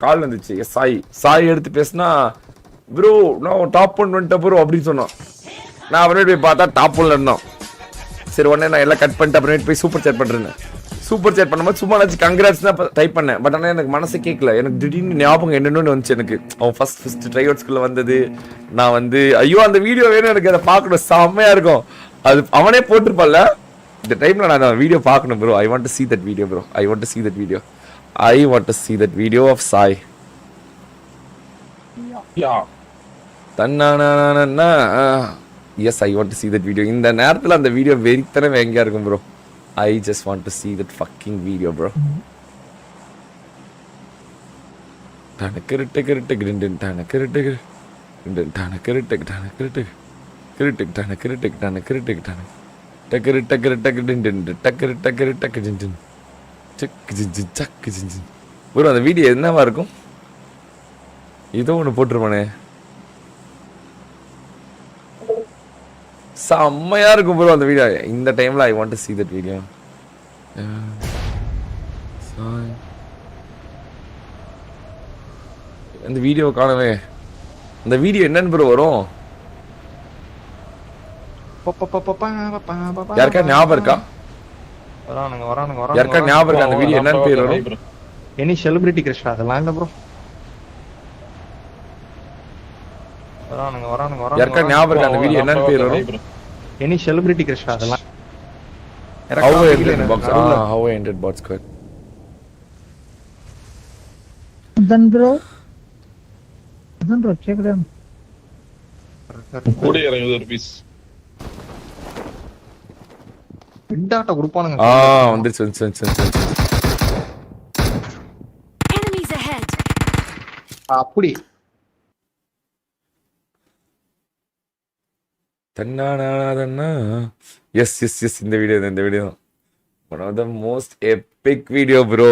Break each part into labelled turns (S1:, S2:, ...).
S1: கால் வந்துச்சு. சாய் எடுத்து பேசினா ப்ரோ நான் டாப் 1 வந்துட்டேன் ப்ரோ அப்படின்னு சொன்னான். நான் அப்புறமேட்டு போய் பார்த்தா டாப் 1ல இருந்தோம். சரி உடனே நான் எல்லாம் கட் பண்ணிட்டு அப்புறமேட்டு போய் சூப்பர் சேட் பண்ணுறேன். சூப்பர் சேட் பண்ணும்போது சும்மா நினச்சி கங்க்ராட்ஸ் தான் டைப் பண்ணேன். பட் ஆனால் எனக்கு மனசு கேட்கல. எனக்கு திடீர்னு ஞாபகம் என்னென்னு வந்துச்சு. எனக்கு அவன் ஃபர்ஸ்ட் ட்ரைஅவுட்ஸ்குள்ளே வந்தது. நான் வந்து ஐயோ அந்த வீடியோ வேணும் எனக்கு அதை பார்க்கணும், செம்மையாக இருக்கும். அது அவனே போட்டிருப்பான்ல. இந்த டைமில் நான் அந்த வீடியோ பார்க்கணும் bro. I want to see that video bro. I want to see that video. I want to see that video of Sai.
S2: Yeah.
S1: தன்னானா yes I want to see that video. இந்த நேரத்துல அந்த video வெறித்தன வேங்கயா இருக்கும் bro. I just want to see that fucking video bro. தனக்கரட்ட கிரிண்டின் தனக்கரட்ட கிரிண்டின் தனக்கரட்ட தனக்கரட்ட கிரிட்டிக் தனக்கரட்ட தனக்கரட்ட தனக்கரட்ட டக்கரட்ட கிரிண்டின் டக்கரட்ட கிரிண்டின் சக் bro அந்த வீடியோ என்னவா இருக்கும்? இதோ ஒன்று போட்டிருப்பானே, செம்மையா இருக்கும் ப்ரோ அந்த வீடியோ. இந்த டைம்ல I want to see that video. அந்த வீடியோ காணவே. அந்த வீடியோ என்னன்னு ப்ரோ வரும்? யாருக்கா ஞாபகம் இருக்கா?
S3: வரானுங்க
S1: யாருக்கா ஞாபகம் இருக்கா அந்த வீடியோ என்னன்னு பேர் வரும்?
S3: எனி செலிபிரிட்டி கிருஷ்ணா அதெல்லாம் இல்ல ப்ரோ. வரானுங்க
S1: யாருக்கா ஞாபகம் இருக்கா அந்த வீடியோ என்னன்னு பேர் வரும்?
S3: எனி செலிபிரிட்டி கிருஷ்ணா அதெல்லாம்.
S1: How I entered box. How I entered bot squad.
S4: Then bro check them.
S2: கூட இறங்குது ஒரு பீஸ்.
S3: விட்டாட்ட குடுப்பானுங்க.
S1: வந்துச்சு.
S5: Enemies ahead.
S3: அப்படி
S1: தன்னானா எஸ் இந்த video one of the most epic video bro.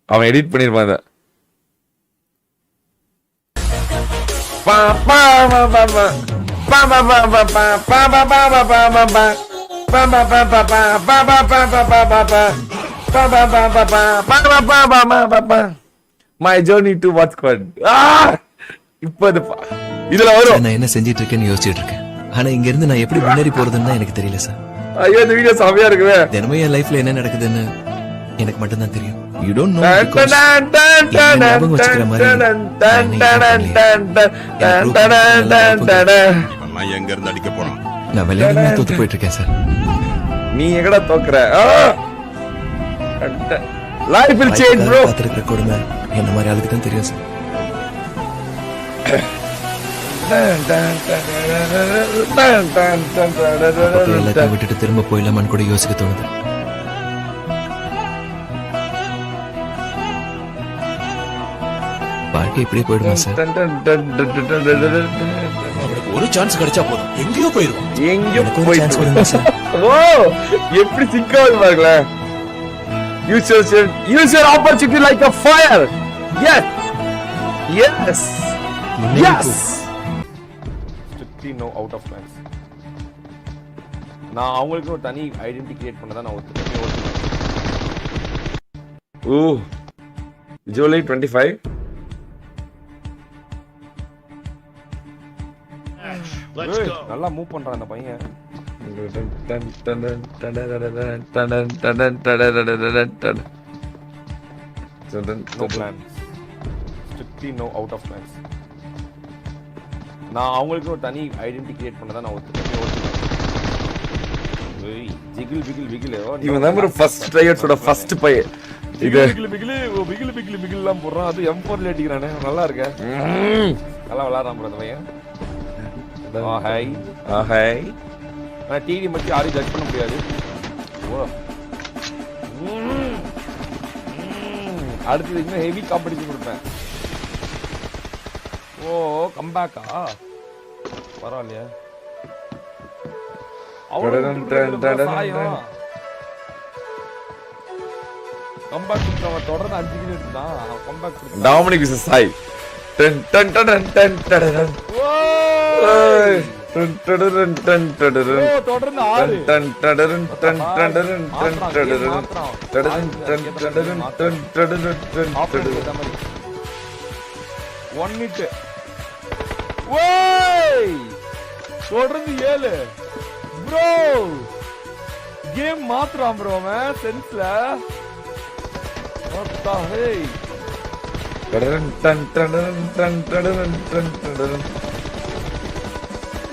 S1: அவன் எடிட் பண்ணிருப்பான் அத. My journey to what squad. இப்போ இதுல வரும்.
S6: நான் என்ன செஞ்சிட்டு இருக்கேன்னு யோசிச்சுட்டு இருக்கேன். ஆனா இங்க இருந்து நான் எப்படி முன்னேறி போறதுன்னு எனக்கு தெரியல சார்.
S1: ஐயோ இந்த வீடியோ செமையா இருக்குவே.
S6: தினமும் என் லைஃப்ல என்ன நடக்குதுன்னு எனக்கு மட்டும் தான் தெரியும். You don't know because ஞாபகம் வச்சுக்கிற மாதிரி
S7: நான் எங்க இருந்து அடிக்க போறோம்?
S6: நான் விளையாடுமே தோத்து போயிட்டு இருக்கேன் சார்.
S1: நீ எங்கடா தோக்குற? Life will change bro.
S6: பாத்துக்கிற கொடுமை என்ன மாதிரி ஆளுக்கு தான் தெரியும் சார். எல்லாத்தையும் விட்டுட்டு திரும்ப போயிடலாமான்னு கூட யோசிக்க தோணுது. வாழ்க்கை இப்படியே போயிடுமா சார்?
S7: ஒரு சான்ஸ் கிடைச்சா போதும், எங்கேயோ போயிடும்.
S6: எனக்கு ஒரு சான்ஸ் கொடுங்க சார்.
S1: ஓ எப்படி சிக்காது பாருங்களேன். Use your opportunity like a fire. Yes. Strictly no out of plans. நான் அவங்களுக்கு ஒரு தனி ஐடென்டிட்டி கிரியேட் பண்ணதா நான் ஒத்துக்கிறேன். ஓ ஜூலை 25. நல்லா மூவ் பண்றான் அந்த பையன். No plans. Strictly no out of plans. நான் அவங்களுக்கு ஒரு தனி ஐடென்டிட்டி கிரியேட் பண்ணதா நான் ஒத்துக்கிறேன். ஜிகில் பிகில் இவன் தான் ஒரு ஃபர்ஸ்ட் ட்ரையர்ஸோட ஃபர்ஸ்ட் பையன். இது பிகில் எல்லாம் போடுறான். அது M4 ல அடிக்கிறானே, நல்லா இருக்கு. நல்லா விளையாடுறான் ப்ரோ அந்த பையன். ஹாய் ஆனா டிவி மட்டும் யாரையும் ஜட்ஜ் பண்ண முடியாது. அடுத்தது இன்னும் ஹெவி காம்படிஷன் கொடுப்பேன். ஓ கம்பேக்கா பரவாயில்லையா? கம்பேக் கொடுத்தவன் தொடர்ந்து 5 கிலோ எடுத்தான். கம்பேக் கொடுத்தான். டாமினிக் விஸ் சாய். டன் டன் டன் டன் டன் டன். ஓ டன் டன் டன் டன் டன். ஓ தொடர்ந்து 6 டன் டன் டன் டன் டன் டன் டன் டன் டன் டன் டன் டன் டன் டன். 1 hit. ஓய் தொடர்ந்து 7 ப்ரோ. கேம் மாத்துறான் ப்ரோ அவன் சென்ஸ்ல. What the hey?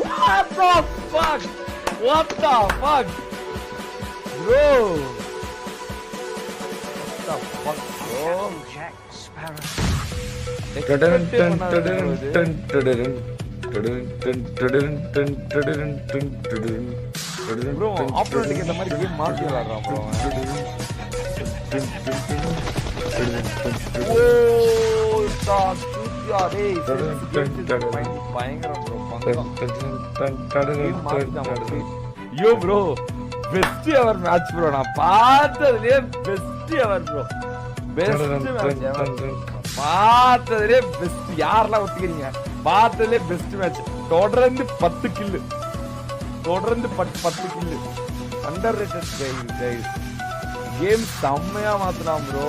S1: What the fuck? What the fuck? Bro. What the fuck, bro? Jack Sparrow. Bro, opponent இந்த மாதிரி கேம் மாத்தி விளையாடுறான் bro. ஓ சாத்யா டேய் பயங்கரம் bro பங்கம். யோ bro best ever match bro. நான் பார்த்ததுலயே best ever bro. Best match பார்த்ததுலயே பெஸ்ட். யாரெல்லாம் ஒத்துக்கிறீங்க? பார்த்ததுலயே பெஸ்ட் மேட்ச். தொடர்ந்து 10 கில். தொடர்ந்து 10 கில். Underrated guys. கேம் செம்மையா மாத்துறான் ப்ரோ.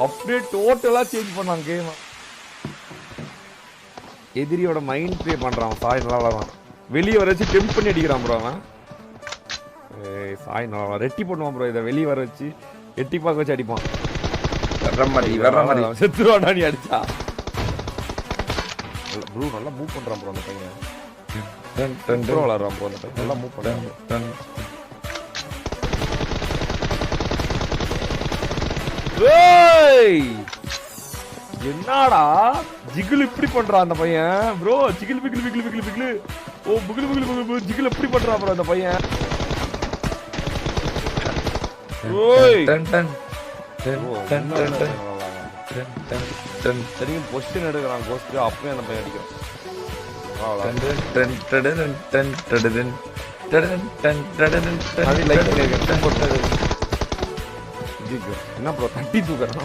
S1: அப்படியே டோட்டலா சேஞ்ச் பண்ணான் கேம். எதிரியோட மைண்ட் ப்ளே பண்றான். சாய் நல்லா விளாடுறான். வெளியே வர வச்சு டெம்ப் பண்ணி அடிக்கிறான் ப்ரோ அவன். சாய் நல்லா ரெட்டி பண்ணுவான் ப்ரோ. இதை வெளியே வர வச்சு எட்டி பார்க்க வச்சு அடிப்பான். வர்ற மாதிரி செத்துருவாடா நீ அடிச்சா. ப்ரோ நல்லா மூவ் பண்றான் ப்ரோ அந்த பையன். ப்ரோ விளாடுறான் ப்ரோ அந்த பையன். நல்லா மூவ் பண்றான். என்னடா ஜிகில் இப்படி பண்றான் அந்த பையன் ப்ரோ. ஜிகில் பிகில் பிகில் பிகில் பிகில். ஓ பிகில் பிகில் பிகில் ஜிகில் எப்படி பண்றான் ப்ரோ அந்த பையன். ஓய் சரிங்க பொசிஷன் எடுக்கிறான் கோஸ்ட். அப்பவே அந்த பையன் அடிக்கிறான். என்ன ப்ரோ தட்டி தூக்குறான்.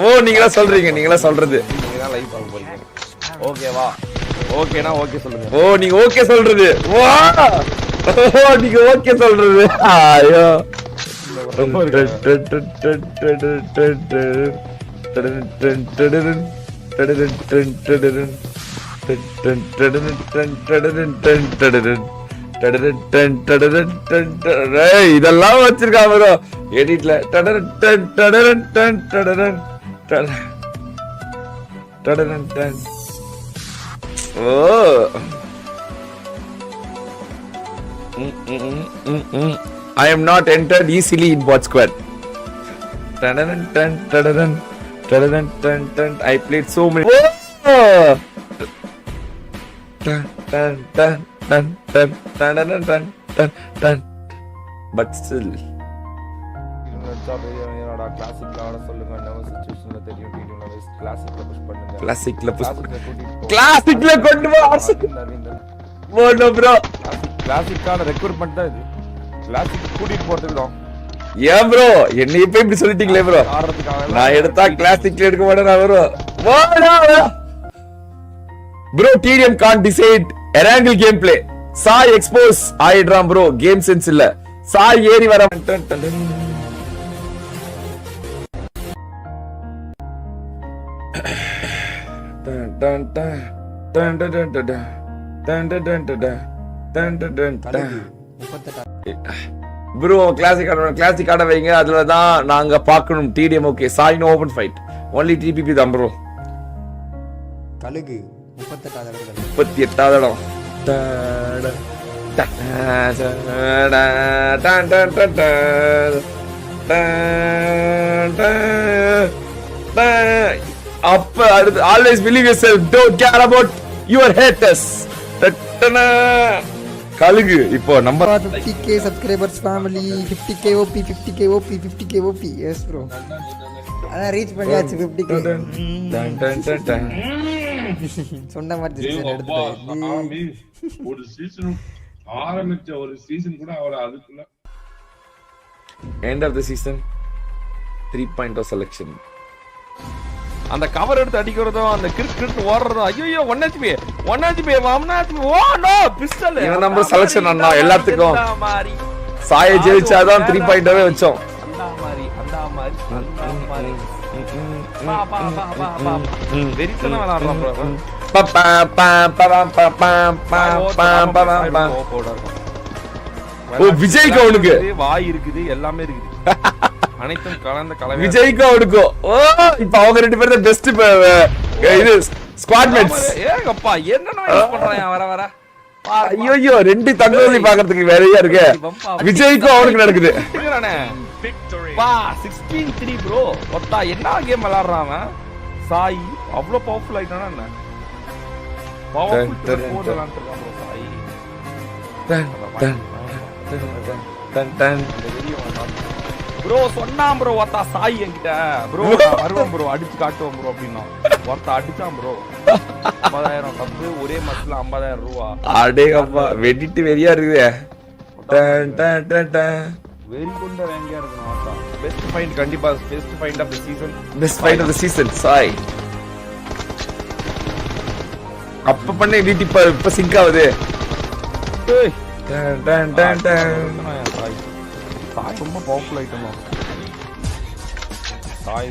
S1: ஓ நீங்களா சொல்றீங்க. நீங்களா சொல்றது லைவ் பார்க்க போறீங்க. ஓகேவா? ஓகேனா ஓகே சொல்லுங்க. ஓ நீங்க ஓகே சொல்றது. வா ஓ நீங்க ஓகே சொல்றது. ஐயோ இதெல்லாம் வச்சிருக்கா ப்ரோ எடிட்ல. ஓ I am not entered easily in bot squad. I played so many. Oh! But still. Classic கொண்டு வா bro. கிளாசிக்கான ரெக்ரூட்மெண்ட் தான் இது. கிளாசிக் கூட்டிட்டு போறதுக்கு ஏன் ப்ரோ என்ன இப்ப இப்படி சொல்லிட்டீங்களே ப்ரோ. நான் எடுத்தா கிளாசிக்ல எடுக்க மாட்டேன் bro. Bro TDM can't decide Erangel gameplay. Sai expose ஆயிடுறான் ப்ரோ. கேம் சென்ஸ் இல்ல. சாய் ஏறி வர ப்ரோ. கிளாசிக் ஆட வைங்க. அதுலதான் நாங்க பாக்கணும். TDM okay. Sai no open fight. Only TPP தான் ப்ரோ.
S2: கழுகு 38வது இடம்.
S1: 38வது இடம். அப்ப அடுத்து always believe yourself. Don't care about your haters. கழுகு இப்போ number
S2: 50k subscribers family. 50k OP 50k OP 50k OP. yes bro. அத ரீச் பண்ணியாச்சு 50k. சொன்ன மாதிரி சீசன் எடுத்து
S8: ஒரு சீசன் ஆரம்பிச்ச ஒரு சீசன் கூட அவள அதுக்குள்ள
S1: end of the season 3.0 selection. அந்த கவர் எடுத்து அடிக்கிறதும் அந்த கிரிக்கெட் ஓடுறதும் ஐயோ 1 HP 1 HP 1 HP oh no pistol இவன் நம்ம செலக்ஷன் அண்ணா எல்லாத்துக்கும் சாயை ஜெயிச்சாதான் 3 பாயிண்டாவே வச்சோம் அந்த மாதிரி வெரிசனா விளையாடுறான் ப்ரோ விஜய்க்கு அவனுக்கு வாய் இருக்குது எல்லாமே இருக்குது அனைத்தும் கலந்த கலவை விஜய்க்கு அவனுக்கு ஓ இப்ப அவங்க ரெண்டு பேரும் தான் பெஸ்ட் இது ஸ்குவாட் மேட்ஸ் ஏங்கப்பா என்னன்னா யூஸ் பண்றான் வர வர ஐயோ ரெண்டு தங்கோலி பாக்குறதுக்கு வேறையா இருக்கு விஜய்க்கு அவனுக்கு நடக்குது பா 16-3 ப்ரோ ஒத்தா என்ன கேம் விளையாடுறான் அவன் சாய் அவ்வளவு பவர்ஃபுல் ஆயிட்டானா என்ன பவர்ஃபுல் போர்ட் விளையாடுறான் ப்ரோ சாய் ப்ரோ சொன்னான் ப்ரோ ஒத்தா சாய் என்கிட்ட ப்ரோ வருவான் ப்ரோ அடிச்சு காட்டுவோம் ப்ரோ அப்படின்னா ஒருத்த அடிச்சான் ப்ரோ 50,000 கப்பு ஒரே மாசத்துல 50,000 ரூபா அடேங்கப்பா வெடிட்டு வெறியா இருக்குது வெரி கொண்ட வேங்கியா இருக்கணும் ஒருத்தா பெஸ்ட் ஃபைண்ட் கண்டிப்பா best find of the season Sai அப்ப பண்ண எடிட் இப்ப சிங்க் ஆகுது சாய் ரொம்ப பவர்ஃபுல் ஐட்டம் சாய்